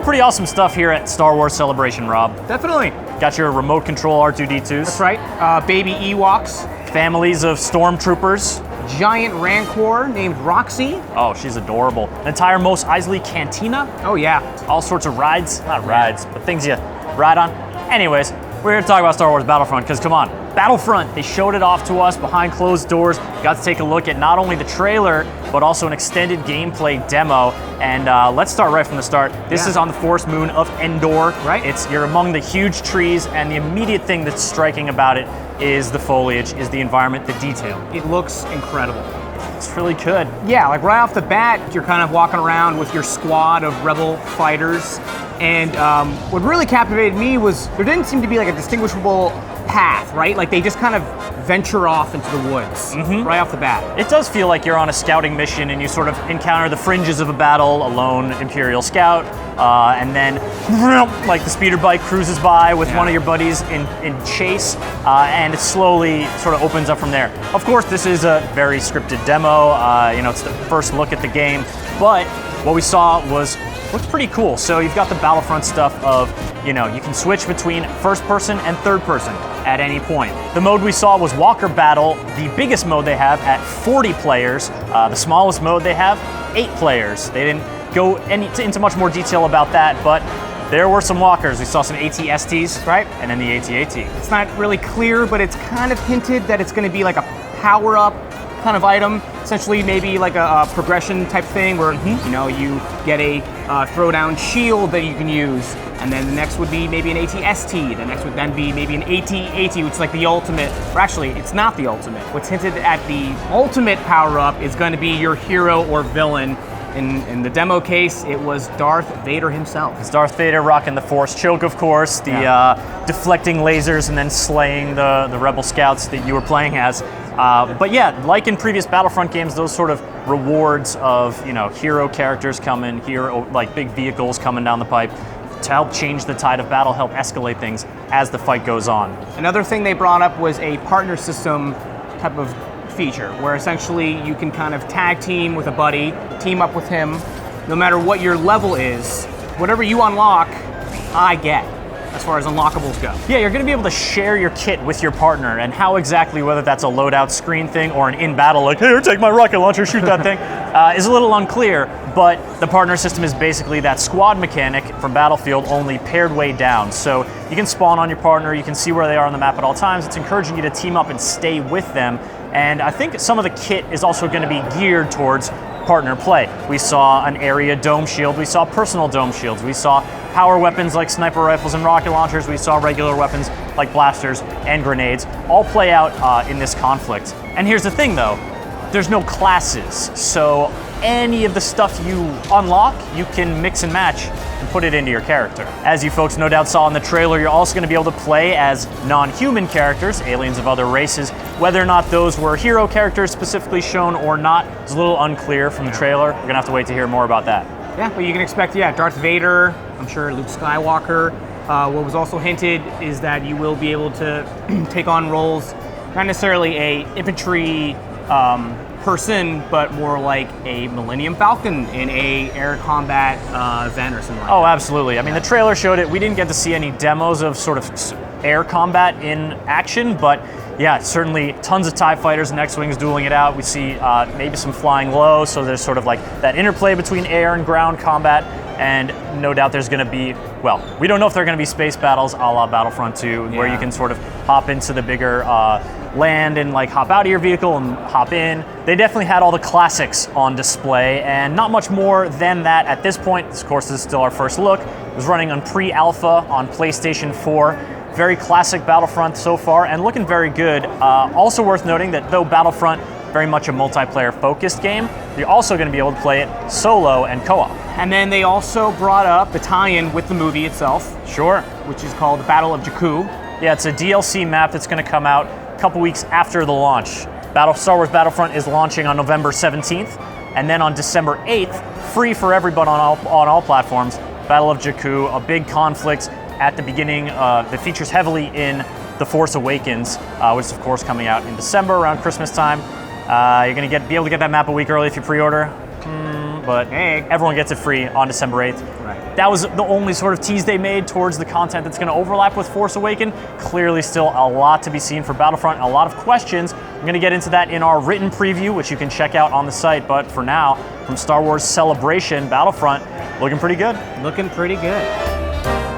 pretty awesome stuff here at Star Wars Celebration, Rob. Definitely. Got your remote control R2-D2s. That's right. Baby Ewoks. Families of stormtroopers. Giant Rancor named Roxy. Oh, she's adorable. An entire Mos Eisley Cantina. Oh, yeah. All sorts of rides. Not rides, but things you ride on. Anyways, we're here to talk about Star Wars Battlefront, because come on, Battlefront, they showed it off to us behind closed doors. Got to take a look at not only the trailer, but also an extended gameplay demo. And let's start right from the start. This is on the forest moon of Endor. Right. You're among the huge trees, and the immediate thing that's striking about it is the foliage, is the environment, the detail. It looks incredible. It's really good. Yeah, like right off the bat, you're kind of walking around with your squad of rebel fighters. And what really captivated me was there didn't seem to be like a distinguishable path, right? Like they just kind of venture off into the woods right off the bat. It does feel like you're on a scouting mission and you sort of encounter the fringes of a battle, a lone Imperial scout, and then like the speeder bike cruises by with one of your buddies in chase, and it slowly sort of opens up from there. Of course, this is a very scripted demo. It's the first look at the game, but what we saw looks pretty cool. So you've got the Battlefront stuff of, you can switch between first person and third person at any point. The mode we saw was Walker Battle, the biggest mode they have at 40 players. The smallest mode they have, 8 players. They didn't go into much more detail about that, but there were some walkers. We saw some AT-STs, right? And then the AT-AT. It's not really clear, but it's kind of hinted that it's going to be like a power-up kind of item, essentially maybe like a progression type thing where you get a throwdown shield that you can use, and then the next would be maybe an AT-ST, the next would then be maybe an AT-AT, which is like the ultimate, or actually it's not the ultimate. What's hinted at the ultimate power-up is going to be your hero or villain. In the demo case, it was Darth Vader himself. It's Darth Vader rocking the Force choke, of course, the deflecting lasers and then slaying the Rebel Scouts that you were playing as. But yeah, like in previous Battlefront games, those sort of rewards of hero characters coming, like big vehicles coming down the pipe to help change the tide of battle, help escalate things as the fight goes on. Another thing they brought up was a partner system type of feature, where essentially you can kind of tag team with a buddy, team up with him, no matter what your level is, whatever you unlock, I get, as far as unlockables go. Yeah, you're going to be able to share your kit with your partner, and how exactly, whether that's a loadout screen thing or an in-battle, like, here, take my rocket launcher, shoot that thing, is a little unclear, but the partner system is basically that squad mechanic from Battlefield, only paired way down. So you can spawn on your partner, you can see where they are on the map at all times. It's encouraging you to team up and stay with them, and I think some of the kit is also going to be geared towards partner play. We saw an area dome shield, we saw personal dome shields, we saw power weapons like sniper rifles and rocket launchers, we saw regular weapons like blasters and grenades, all play out in this conflict. And here's the thing though, there's no classes, so any of the stuff you unlock, you can mix and match and put it into your character. As you folks no doubt saw in the trailer, you're also going to be able to play as non-human characters, aliens of other races. Whether or not those were hero characters specifically shown or not is a little unclear from the trailer. We're going to have to wait to hear more about that. Yeah, but you can expect, Darth Vader, I'm sure Luke Skywalker. What was also hinted is that you will be able to take on roles, not necessarily a infantry person, but more like a Millennium Falcon in a air combat event or something like that. Oh, absolutely. I mean, the trailer showed it. We didn't get to see any demos of sort of air combat in action, but yeah, certainly tons of TIE fighters and X-Wings dueling it out. We see maybe some flying low, so there's sort of like that interplay between air and ground combat, and no doubt there's going to be, well, we don't know if there are going to be space battles a la Battlefront 2, where you can sort of hop into the bigger land and like hop out of your vehicle and hop in. They definitely had all the classics on display, and not much more than that at this point. Of course, this is still our first look. It was running on pre-alpha on PlayStation 4. Very classic Battlefront so far, and looking very good. Also worth noting that though Battlefront very much a multiplayer focused game, you're also going to be able to play it solo and co-op. And then they also brought up the tie-in with the movie itself. Sure. Which is called the Battle of Jakku. Yeah, it's a DLC map that's going to come out a couple weeks after the launch. Star Wars Battlefront is launching on November 17th, and then on December 8th, free for everyone on all platforms, Battle of Jakku, a big conflict at the beginning that features heavily in The Force Awakens, which is of course coming out in December around Christmas time. You're going to be able to get that map a week early if you pre-order. but Hey. everyone gets it free on December 8th. Right. That was the only sort of tease they made towards the content that's going to overlap with Force Awakens. Clearly still a lot to be seen for Battlefront, a lot of questions. I'm going to get into that in our written preview, which you can check out on the site. But for now, from Star Wars Celebration, Battlefront, looking pretty good. Looking pretty good.